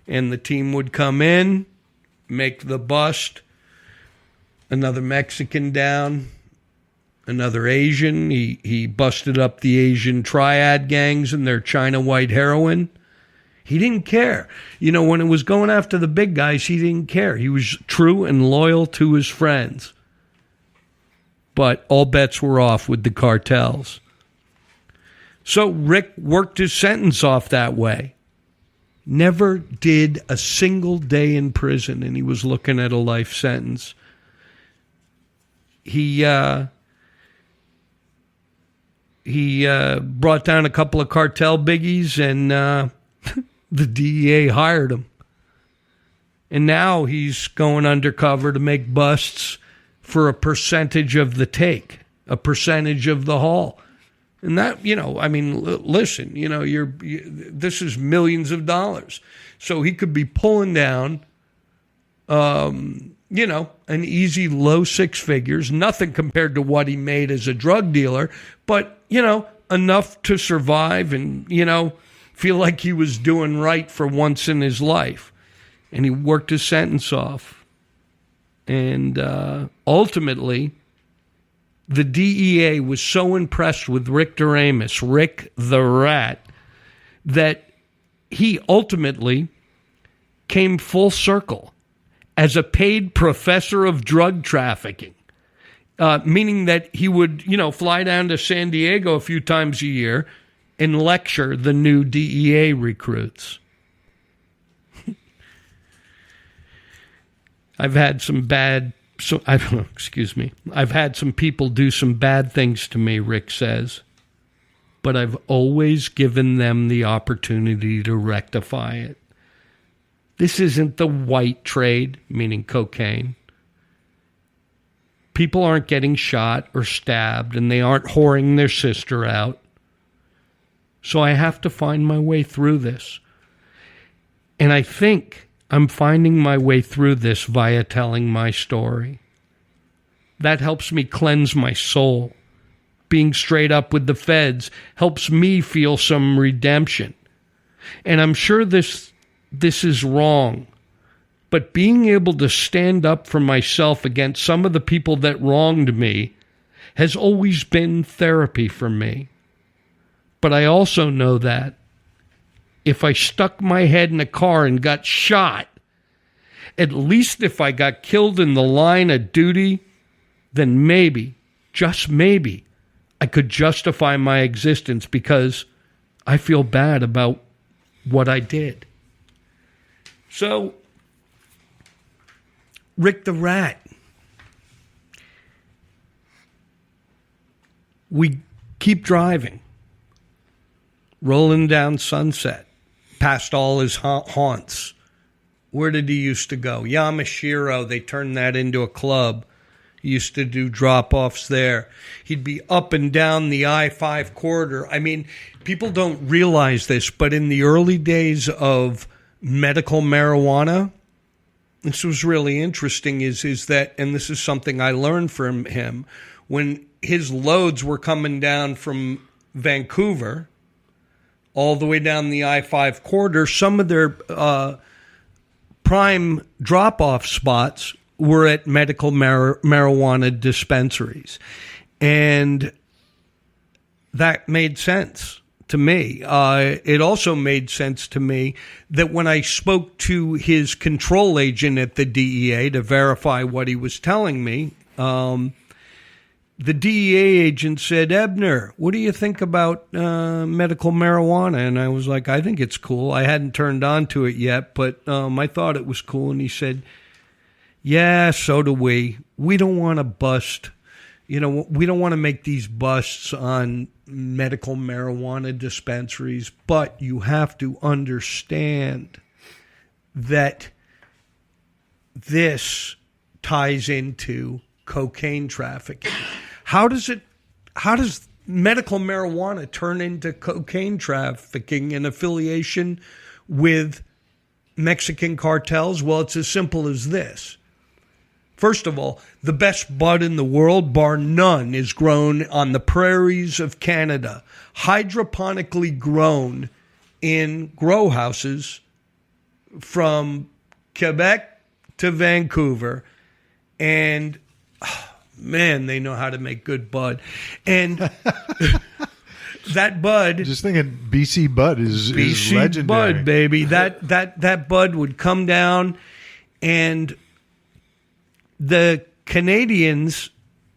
And the team would come in, make the bust, another Mexican down, another Asian. He busted up the Asian triad gangs and their China white heroin. He didn't care. You know, when it was going after the big guys, he didn't care. He was true and loyal to his friends. But all bets were off with the cartels. So Rick worked his sentence off that way. Never did a single day in prison, and he was looking at a life sentence. He brought down a couple of cartel biggies, and the DEA hired him. And now he's going undercover to make busts for a percentage of the take, a percentage of the haul. And that, you know, I mean, listen, you know, this is millions of dollars. So he could be pulling down, you know, an easy low six figures, nothing compared to what he made as a drug dealer, but, you know, enough to survive and, you know, feel like he was doing right for once in his life. And he worked his sentence off. And ultimately, the DEA was so impressed with Rick Doremus, Rick the Rat, that he ultimately came full circle as a paid professor of drug trafficking, meaning that he would, you know, fly down to San Diego a few times a year and lecture the new DEA recruits. I've had some people do some bad things to me, Rick says, but I've always given them the opportunity to rectify it. This isn't the white trade, meaning cocaine. People aren't getting shot or stabbed, and they aren't whoring their sister out. So I have to find my way through this. And I think I'm finding my way through this via telling my story. That helps me cleanse my soul. Being straight up with the feds helps me feel some redemption. And I'm sure this is wrong. But being able to stand up for myself against some of the people that wronged me has always been therapy for me. But I also know that if I stuck my head in a car and got shot, at least if I got killed in the line of duty, then maybe, just maybe, I could justify my existence because I feel bad about what I did. So, Rick the Rat. We keep driving, rolling down Sunset, past all his haunts. Where did he used to go? Yamashiro, they turned that into a club. He used to do drop-offs there. He'd be up and down the I-5 corridor. I mean, people don't realize this, but in the early days of medical marijuana, this was really interesting, is that, and this is something I learned from him, when his loads were coming down from Vancouver all the way down the I-5 corridor, some of their prime drop-off spots were at medical marijuana dispensaries. And that made sense to me. It also made sense to me that when I spoke to his control agent at the DEA to verify what he was telling me, the DEA agent said, "Ebner, what do you think about medical marijuana?" And I was like, "I think it's cool. I hadn't turned on to it yet, but I thought it was cool." And he said, "Yeah, so do we. We don't want to bust. You know, we don't want to make these busts on medical marijuana dispensaries, but you have to understand that this ties into cocaine trafficking." How does medical marijuana turn into cocaine trafficking and affiliation with Mexican cartels? Well, it's as simple as this. First of all, the best bud in the world, bar none, is grown on the prairies of Canada, hydroponically grown in grow houses from Quebec to Vancouver, and man, they know how to make good bud. And that bud, just thinking, BC Bud is legendary. Bud, baby. That bud would come down, and the Canadians,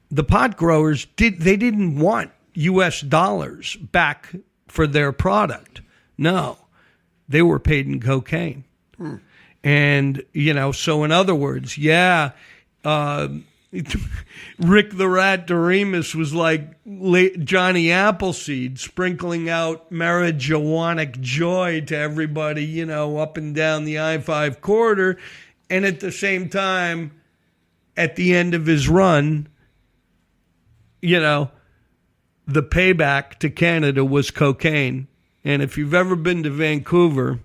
the pot growers, didn't want U.S. dollars back for their product. No, they were paid in cocaine. And, so in other words, Rick the Rat Doremus was like Johnny Appleseed sprinkling out marijuanic joy to everybody, up and down the I-5 corridor. And at the same time, at the end of his run, the payback to Canada was cocaine. And if you've ever been to Vancouver,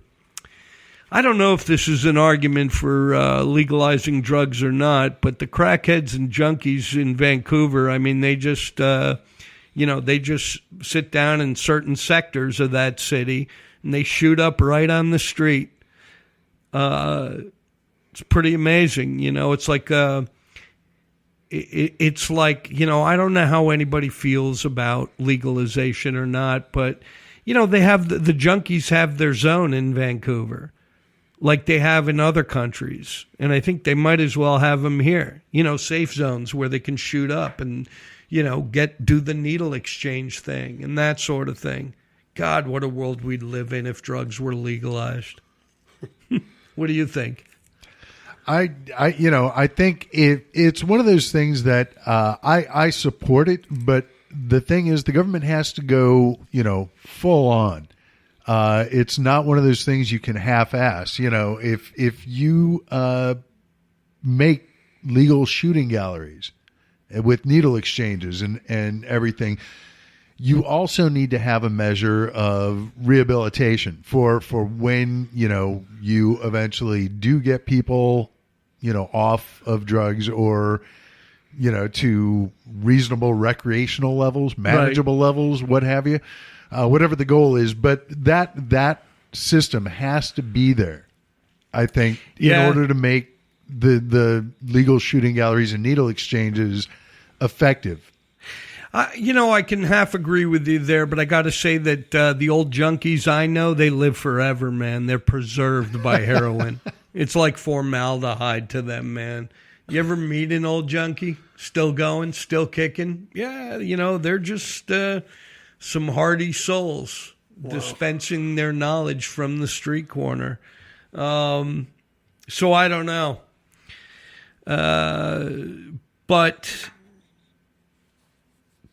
I don't know if this is an argument for legalizing drugs or not, but the crackheads and junkies in Vancouver, I mean, they just, they just sit down in certain sectors of that city and they shoot up right on the street. It's pretty amazing. It's like, it's like, I don't know how anybody feels about legalization or not, but, they have the junkies have their zone in Vancouver, like they have in other countries. And I think they might as well have them here, safe zones where they can shoot up and, do the needle exchange thing and that sort of thing. God, what a world we'd live in if drugs were legalized. What do you think? I think it's one of those things that I support it, but the thing is the government has to go, full on. It's not one of those things you can half-ass. If you make legal shooting galleries with needle exchanges and everything, you also need to have a measure of rehabilitation for when, you eventually do get people, off of drugs or, to reasonable recreational levels, manageable levels, what have you. Whatever the goal is, but that system has to be there, I think, in order to make the legal shooting galleries and needle exchanges effective. I can half agree with you there, but I got to say that the old junkies I know, they live forever, man. They're preserved by heroin. It's like formaldehyde to them, man. You ever meet an old junkie? Still going, still kicking? Yeah, they're just... some hardy souls. Wow. Dispensing their knowledge from the street corner. So I don't know. But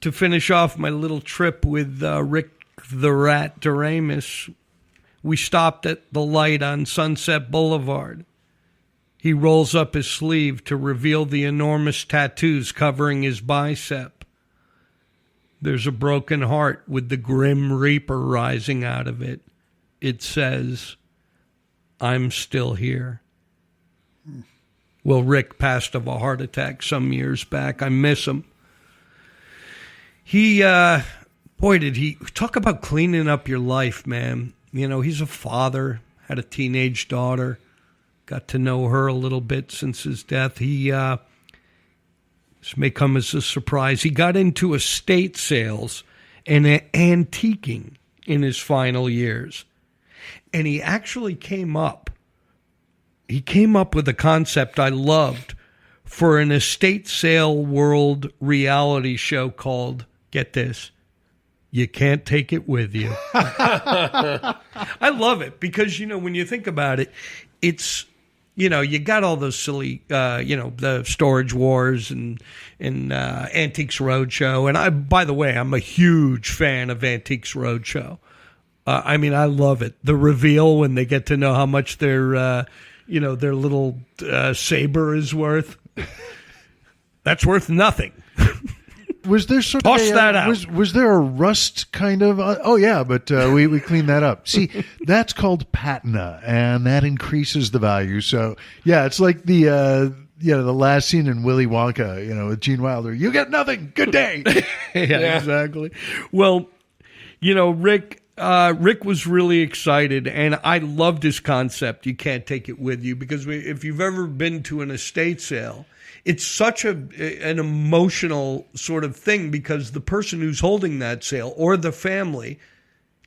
to finish off my little trip with Rick the Rat Doremus, we stopped at the light on Sunset Boulevard. He rolls up his sleeve to reveal the enormous tattoos covering his bicep. There's a broken heart with the Grim Reaper rising out of it. It says, "I'm still here." Well, Rick passed of a heart attack some years back. I miss him. He, did he talk about cleaning up your life, man. He's a father, had a teenage daughter, got to know her a little bit since his death. This may come as a surprise. He got into estate sales and antiquing in his final years. And he actually came up with a concept I loved for an estate sale world reality show called, get this, You Can't Take It With You. I love it because, when you think about it, it's, you got all those silly, the Storage Wars and Antiques Roadshow. And by the way, I'm a huge fan of Antiques Roadshow. I love it. The reveal when they get to know how much their little saber is worth. That's worth nothing. Was there sort of that out. Was there a rust kind of? But we cleaned that up. See, that's called patina, and that increases the value. So yeah, it's like the last scene in Willy Wonka, with Gene Wilder. You get nothing. Good day. Yeah, exactly. Well, Rick, Rick was really excited, and I loved his concept. You can't take it with you, because if you've ever been to an estate sale, it's such an emotional sort of thing, because the person who's holding that sale or the family,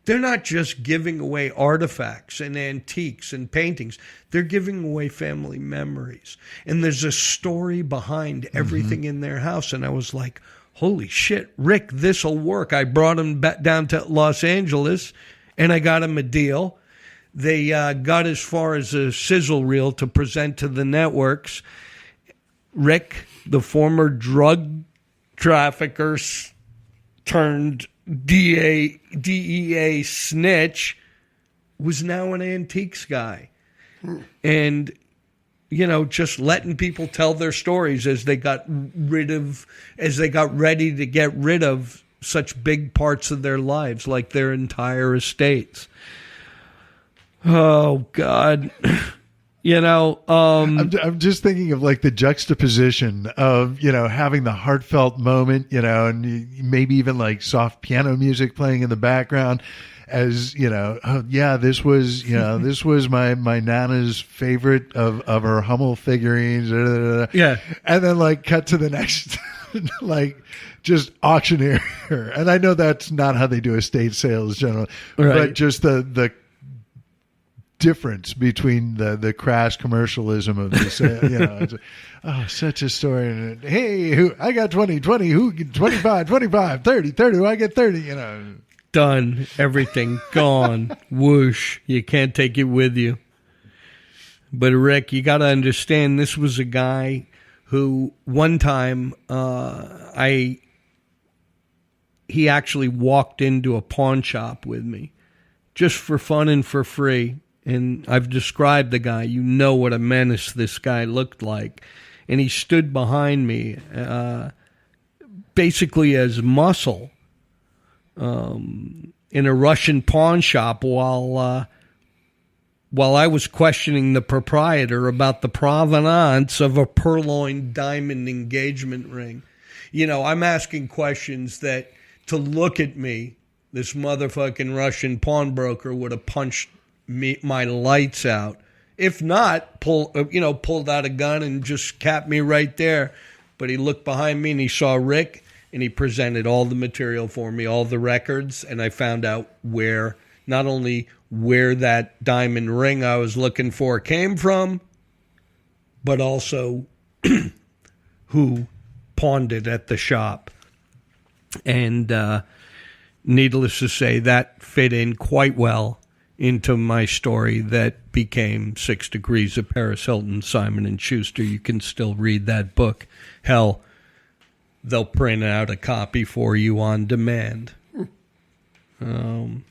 they're not just giving away artifacts and antiques and paintings. They're giving away family memories. And there's a story behind everything in their house. And I was like, holy shit, Rick, this'll work. I brought him back down to Los Angeles, and I got him a deal. They got as far as a sizzle reel to present to the networks. Rick, the former drug trafficker turned DEA snitch, was now an antiques guy. And, just letting people tell their stories as they got ready to get rid of such big parts of their lives, like their entire estates. Oh, God. I'm just thinking of like the juxtaposition of, having the heartfelt moment, and maybe even like soft piano music playing in the background as, oh yeah, this was my Nana's favorite of her Hummel figurines. Yeah. And then like cut to the next, like just auctioneer. And I know that's not how they do estate sales generally, right. But just the difference between the crass commercialism of this, it's such a story. And hey, I got 20, who 25, 30, I get 30, Done. Everything gone. Whoosh. You can't take it with you. But Rick, you got to understand, this was a guy who one time he actually walked into a pawn shop with me just for fun and for free. And I've described the guy. You know what a menace this guy looked like. And he stood behind me basically as muscle in a Russian pawn shop while I was questioning the proprietor about the provenance of a purloined diamond engagement ring. I'm asking questions that, to look at me, this motherfucking Russian pawnbroker would have punched my lights out. If not, pulled out a gun and just capped me right there. But he looked behind me and he saw Rick, and he presented all the material for me, all the records, and I found out not only where that diamond ring I was looking for came from, but also who pawned it at the shop. And needless to say, that fit in quite well into my story that became 6 Degrees of Paris Hilton, Simon & Schuster. You can still read that book. Hell, they'll print out a copy for you on demand. And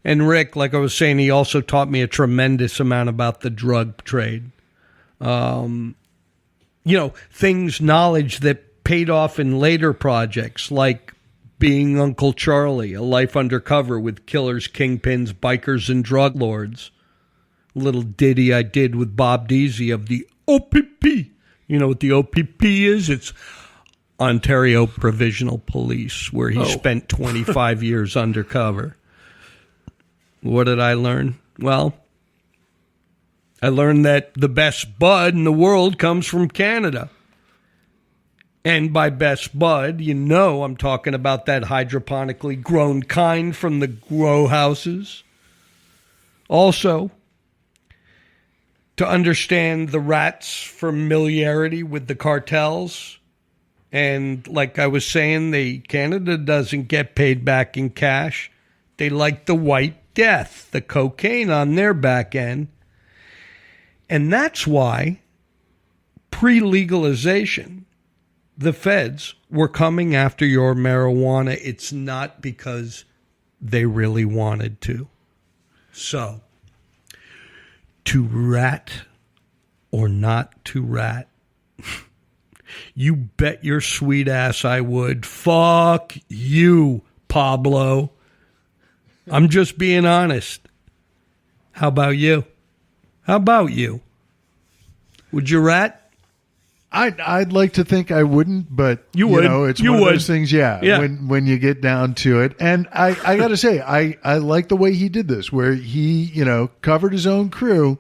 Rick, like I was saying, he also taught me a tremendous amount about the drug trade. Knowledge that paid off in later projects, like Being Uncle Charlie, A Life Undercover with Killers, Kingpins, Bikers, and Drug Lords. A little ditty I did with Bob Deasy of the OPP. You know what the OPP is? It's Ontario Provisional Police, where he spent 25 years undercover. What did I learn? Well, I learned that the best bud in the world comes from Canada. And by best bud, I'm talking about that hydroponically grown kind from the grow houses. Also, to understand the rats' familiarity with the cartels. And like I was saying, Canada doesn't get paid back in cash. They like the White Death, the cocaine on their back end. And that's why pre-legalization, the feds were coming after your marijuana. It's not because they really wanted to. So, to rat or not to rat? You bet your sweet ass I would. Fuck you, Pablo. I'm just being honest. How about you? Would you rat? I'd like to think I wouldn't, but You would. It's You one would. of those things. Yeah. When you get down to it, and I got to say, I like the way he did this, where he covered his own crew,